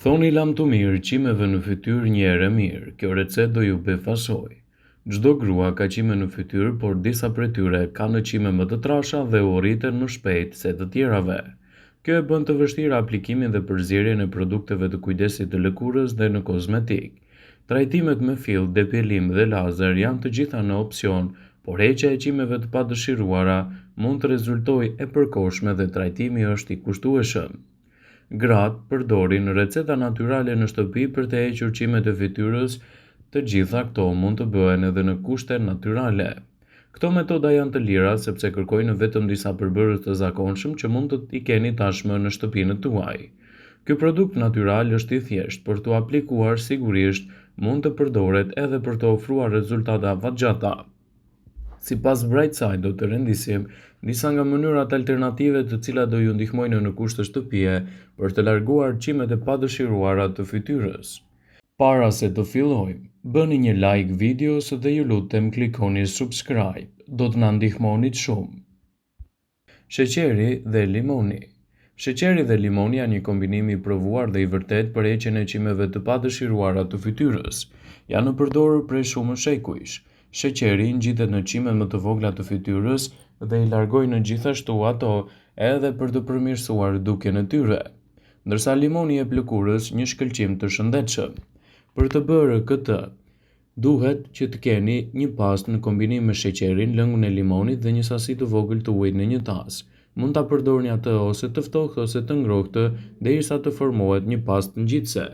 Thoni lam të mirë qimeve në fytyrë një herë mirë, kjo recet do ju befasoj. Çdo grua ka qime në fytyrë, por disa prej tyre kanë qime më të trasha dhe u rriten më shpejt se të tjerave. Kjo e bën të vështirë aplikimin dhe përzierjen e produkteve të kujdesit të lëkurës dhe në kozmetik. Trajtimet me fill, depilim dhe lazer janë të gjitha në opsion, por heqja e qimeve të padëshiruara mund të rezultojë e përkohshme dhe trajtimi është i kushtueshëm. Gratë përdorin receta natyrale në shtëpi për të hequr qimet e fytyrës, të gjitha këto mund të bëhen edhe në kushte natyrale. Këto metoda janë të lira sepse kërkojnë vetëm disa përbërës të zakonshëm që mund të i keni tashmë në shtëpinë tuaj. Ky produkt natyral është i thjeshtë, por të aplikuar sigurisht mund të përdoret edhe për të ofruar rezultate afatgjata. Sipas Bright Side do të rendisim disa nga mënyrat alternative të cilat do ju ndihmojnë në kushte shtëpie për të larguar qimet e padëshiruara të fytyrës. Para se të fillojmë, bëni një like videos dhe ju lutem klikoni subscribe, do të na ndihmonit shumë. Sheqeri dhe limoni. Sheqeri dhe limoni janë një kombinim i provuar dhe i vërtet për heqjen e qimeve të padëshiruara të fytyrës. Janë përdorur prej shumë shekujsh. Sheqeri ngjitet në qimet më të vogla të fytyrës dhe i largojnë gjithashtu ato edhe për të përmirësuar dukjen e tyre, ndërsa limoni jep lëkurës një shkëlqim të shëndetshëm. Për të bërë këtë, duhet që të keni një pastë në kombinim me sheqerin, lëngun e limonit dhe një sasi të vogël të ujit në një tas. Mund ta përdorni atë ose të ftohtë ose të ngrohtë derisa të formohet një pastë ngjitse.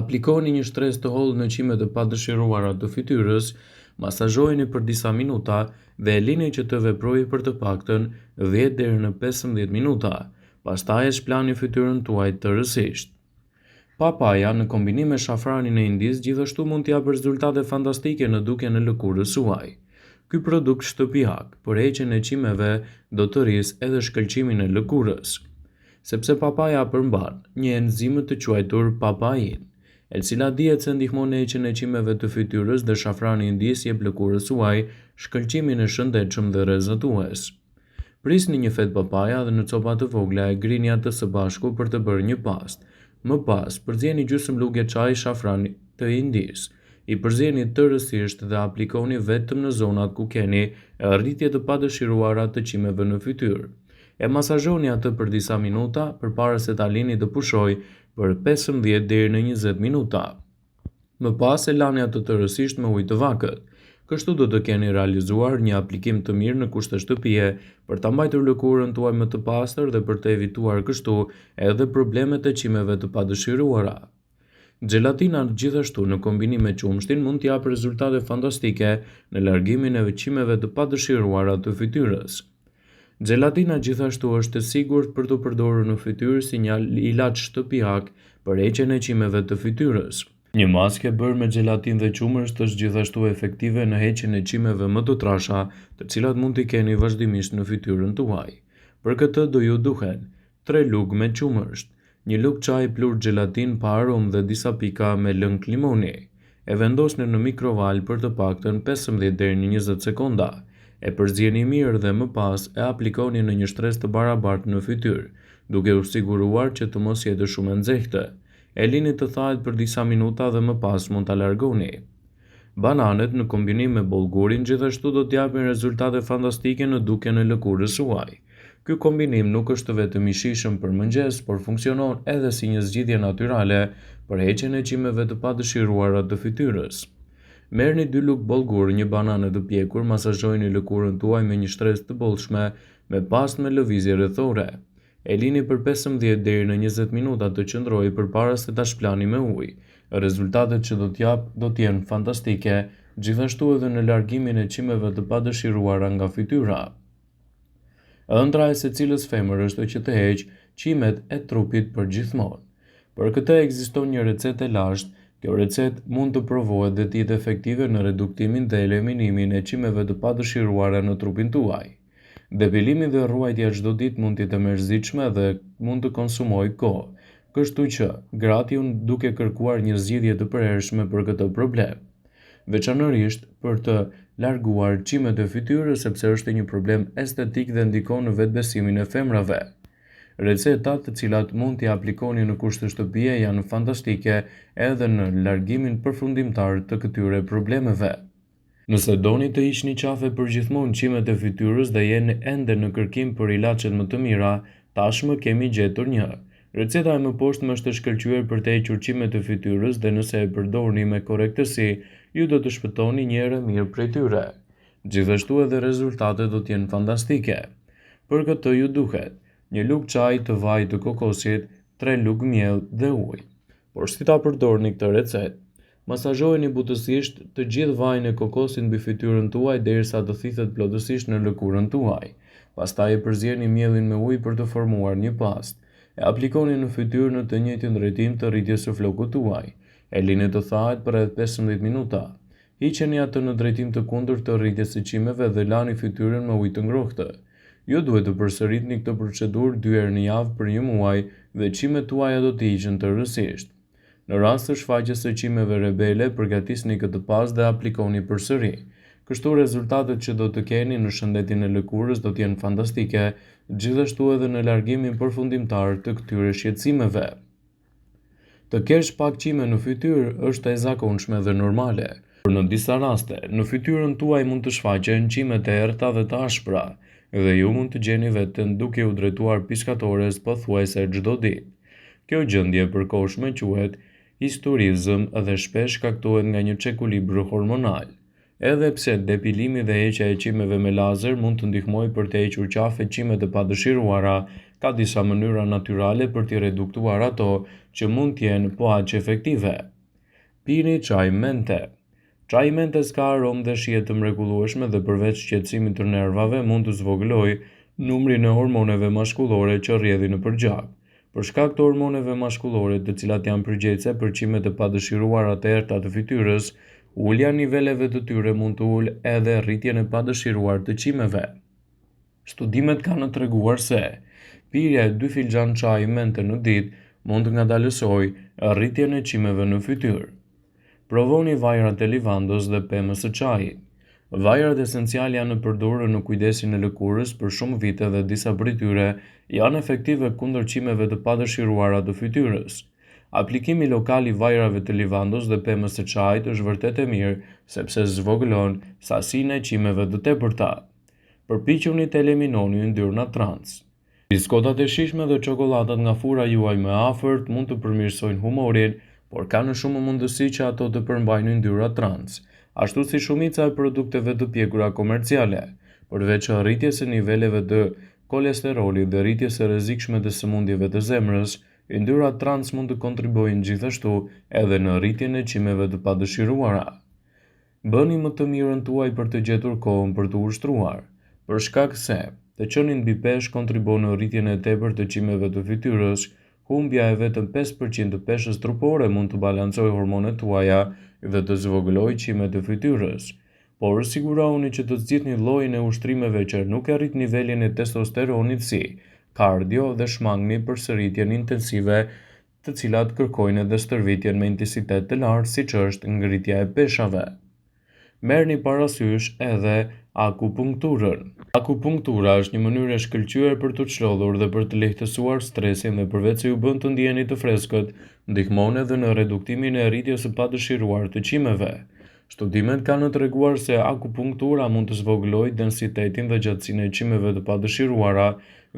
Aplikoni një shtresë të hollë në qimet e padëshiruara të fytyrës, masazhojeni për disa minuta dhe lini që të veprojë për të paktën 10 deri në 15 minuta. Pastaj shplani fytyrën tuaj tërësisht. Papaja në kombinim me shafranin e Indis gjithashtu mund të japë rezultate fantastike në dukjen e lëkurës suaj. Ky produkt shtëpiak për heqjen e qimeve do të rrisë edhe shkëlqimin e lëkurës, sepse papaja përmban një enzim të quajtur papain, e cila dihet se ndihmon në heqjen e qimeve të fytyrës dhe shafrani Indis jep lëkurës suaj shkëlqimin e shëndetshëm dhe rrezatues. Prisni një fet papaja dhe në copa të vogla e grini atë së bashku për të bërë një pastë. Më pas, përzieni gjysmë lugë çaj shafran të Indis. I përzieni tërësisht dhe aplikoni vetëm në zonat ku keni rritje të padëshiruara të qimeve në fytyrë. E masazhoni atë për disa minuta përpara se ta lini të pushojë për 15 deri në 20 minuta. Më pas e lani atë tërësisht me ujë të vakët. Kështu do të keni realizuar një aplikim të mirë në kushte shtëpie për ta mbajtur lëkurën tuaj më të pastër dhe për të evituar kështu edhe problemet e qimeve të padëshiruara. Gelatina gjithashtu në kombinim me qumshtin mund të japë rezultate fantastike në largimin e qimeve të padëshiruara të fytyrës. Gelatina gjithashtu është e sigurt për të përdorur në fytyrë si një ilaç shtëpiak për heqjen e qimeve të fytyrës. Një maske bërë me gelatin dhe qumësht është gjithashtu efektive në heqjen e qimeve më të trasha, të cilat mund t'i keni vazhdimisht në fytyrën tuaj. Për këtë do ju duhen 3 lugë me qumësht, një lugë çaj plur gelatin pa aromë dhe disa pika me lëng limoni. E vendosni në mikrovalë për të paktën 15 deri në 20 sekonda. E përzieni mirë dhe më pas e aplikoni në një shtresë të barabartë në fytyrë, duke u siguruar që të mos jetë shumë e nxehtë. E lini të thahet për disa minuta dhe më pas mund ta largoni. Bananet në kombinim me bollgurin gjithashtu do t'japin rezultate fantastike në dukjen e lëkurës suaj. Ky kombinim nuk është vetëm i shijshëm për mëngjes, por funksionon edhe si një zgjidhje natyrale për heqjen e qimeve të padëshiruara të fytyrës. Merrni 2 lugë bollgur, një banane të pjekur, masazhojeni lëkurën tuaj me një shtresë të bollshme me pastë me lëvizje rrethore. E lini për 15 deri në 20 minuta të qëndrojë përpara se ta shplani me ujë. Rezultatet që do t'jap do t'jenë fantastike, gjithashtu edhe në largimin e qimeve të padëshiruara nga fytyra. Ëndra e secilës femër është që të heqë qimet e trupit përgjithmonë. Për këtë ekziston një recetë e lashtë. Kjo recetë mund të provohet dhe të jetë efektive në reduktimin dhe eliminimin e qimeve të padëshiruara në trupin tuaj. Depilimi dhe ruajtja çdo ditë mund të jetë e mërzitshme dhe mund të konsumojë kohë, kështu që gratë janë duke kërkuar një zgjidhje të përhershme për këtë problem, veçanërisht për të larguar qimet e fytyrës sepse është një problem estetik dhe ndikon në vetbesimin e femrave. Recetat të cilat mund t'i aplikoni në kushte shtëpie janë fantastike edhe në largimin përfundimtar të këtyre problemeve. Nëse doni të hiqni qafe përgjithmonë qimet e fytyrës dhe jeni ende në kërkim për ilaçet më të mira, tashmë kemi gjetur një. Receta e mëposhtme është e shkëlqyer për të hequr qimet e fytyrës dhe nëse e përdorni me korrektësi, ju do të shpëtoni një herë mirë prej tyre. Gjithashtu edhe rezultatet do t'jenë fantastike. Për këtë ju duhet një lugë çaj të vaj të kokosit, 3 lugë miell dhe ujë. Por si ta përdorni këtë recetë? Masazhojeni butësisht të gjithë vajin e kokosit mbi fytyrën tuaj derisa të thithet plotësisht në lëkurën tuaj. Pastaj e përzierni mielin me ujë për të formuar një pastë. E aplikoni në fytyrë në të njëjtin drejtim të rritjes së flokut tuaj. E lini të thahet për rreth 15 minuta. Hiqeni atë në drejtim të kundërt të rritjes së çimeve dhe lani fytyrën me ujë të ngrohtë. Ju duhet të përsëritni këtë procedurë 2 herë në javë për 1 muaj dhe qimet tuaja do të hiqen tërësisht. Në rast të shfaqjes së çimeve rebele, përgatisni këtë pastë dhe aplikoni përsëri. Kështu rezultatet që do të keni në shëndetin e lëkurës do t'jenë fantastike, gjithashtu edhe në largimin përfundimtar të këtyre shqetësimeve. Të kesh pak qime në fytyrë është e zakonshme dhe normale, por në disa raste, në fytyrën tuaj mund të shfaqen qimet e errta dhe të ashpra, dhe ju mund të gjeni veten duke u drejtuar psikiatores pothuajse çdo ditë. Kjo gjendje përkohshme quhet historizëm dhe shpesh shkaktohet nga një çekuilibër hormonal. Edhe pse depilimi dhe heqja e qimeve me lazer mund të ndihmojë për të hequr qafe qimet e padëshiruara, ka disa mënyra natyrale për t'i reduktuar ato që mund t'jenë po aq efektive. Pini çaj mente. Çaji mentes ka aromë dhe shije të mrekullueshme dhe përveç shqetësimit të nervave mund të zvogëlojë numrin e hormoneve mashkullore që rrjedhin nëpër gjak. Për shkak të hormoneve mashkullore, të cilat janë përgjegjëse për qimet e padëshiruara të errta të fytyrës, ulja niveleve të tyre mund të ulë edhe rritjen e padëshiruar të qimeve. Studimet kanë treguar se pirja e 2 filxhan çaji mente në ditë mund të ngadalësojë rritjen e qimeve në fytyrë. Provoni vajrat e livandos dhe pemës së çajit. Vajrat esencial janë përdorur në kujdesin e lëkurës për shumë vite dhe disa prej tyre janë efektive kundër qimeve të padëshiruara të fytyrës. Aplikimi lokal i vajrave të livandos dhe pemës së çajit është vërtet e mirë sepse zvogëlon sasinë e qimeve të tepërta. Përpiquni të eliminoni yndyrnat trans. Biskotat e shijshme dhe çokolladat nga fura juaj më afërt mund të përmirësojnë humorin, por kanë shumë mundësi që ato të përmbajnë yndyrat trans, ashtu si shumica e produkteve të pjekura komerciale. Përveç rritjes së niveleve të kolesterolit dhe rritjes së rrezikshme të sëmundjeve të zemrës, yndyrat trans mund të kontribuojnë gjithashtu edhe në rritjen e qimeve të padëshiruara. Bëni më të mirën tuaj për të gjetur kohën për të ushtruar, për shkak se të qenin mbi peshë kontribon në rritjen e tepërt të qimeve të fytyrës. Humbja e vetëm 5% të peshës trupore mund të balancojë hormonet tuaja dhe të zvogëlojë qimet e fytyrës. Por sigurohuni që të zgjidhni llojin e ushtrimeve që nuk e rrit nivelin e testosteronit si kardio dhe shmangni përsëritjen intensive, të cilat kërkojnë edhe stërvitjen me intensitet të lartë siç është ngritja e peshave. Merrni parasysh edhe akupunkturën. Akupunktura është një mënyrë e shkëlqyer për të çlodhur dhe për të lehtësuar stresin dhe përveç se ju bën të ndjeni të freskët, ndihmon edhe në reduktimin e rritjes së padëshiruar të qimeve. Studimet kanë treguar se akupunktura mund të zvogëlojë densitetin dhe gjatësinë e qimeve të padëshiruara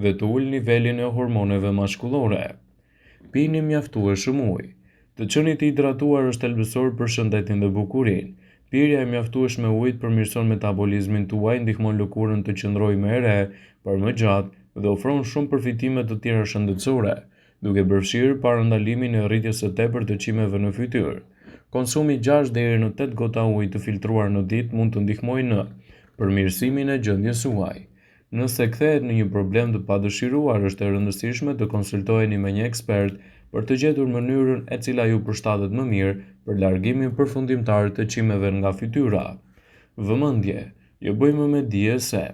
dhe të ulë nivelin e hormoneve mashkullore. Pini mjaftueshëm ujë. Të qeni të hidratuar është thelbësor për shëndetin dhe bukurinë. Pirja e mjaftueshme e ujit përmirëson metabolizmin tuaj, ndihmon lëkurën të qëndrojë më e re për më gjatë dhe ofron shumë përfitime të tjera shëndetësore, duke përfshirë parandalimin e rritjes së tepërt të qimeve në fytyrë. Konsumi 6 deri në 8 gota ujë të filtruar në ditë mund të ndihmojë në përmirësimin e gjendjes suaj. Nëse kthehet në një problem të padëshiruar, është e rëndësishme të konsultoheni me një ekspert për të gjetur mënyrën e cila ju përshtatet më mirë për largimin përfundimtar të qimeve nga fytyra. Vëmendje, jo bëjmë me dije se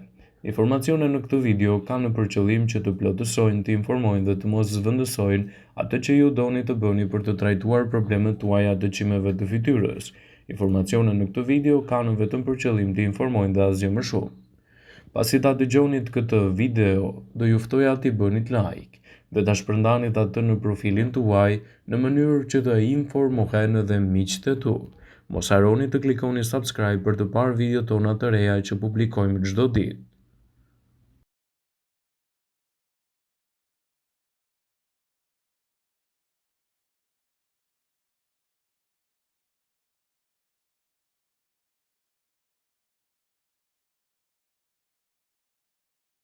informacionet në këtë video kanë për qëllim që të plotësojnë, të informojnë dhe të mos zvendësojnë atë që ju doni të bëni për të trajtuar problemet tuaja të qimeve të fytyrës. Informacionet në këtë video kanë vetëm për qëllim të informojnë dhe asgjë më shumë. Pasi ta dëgjonit këtë video, do ju ftoja t'i bënit like dhe ta shpërndanit atë në profilin tuaj në mënyrë që të informohen edhe miqtë e tu. Mos harroni të klikoni subscribe për të parë videot tona të reja që publikojmë çdo ditë.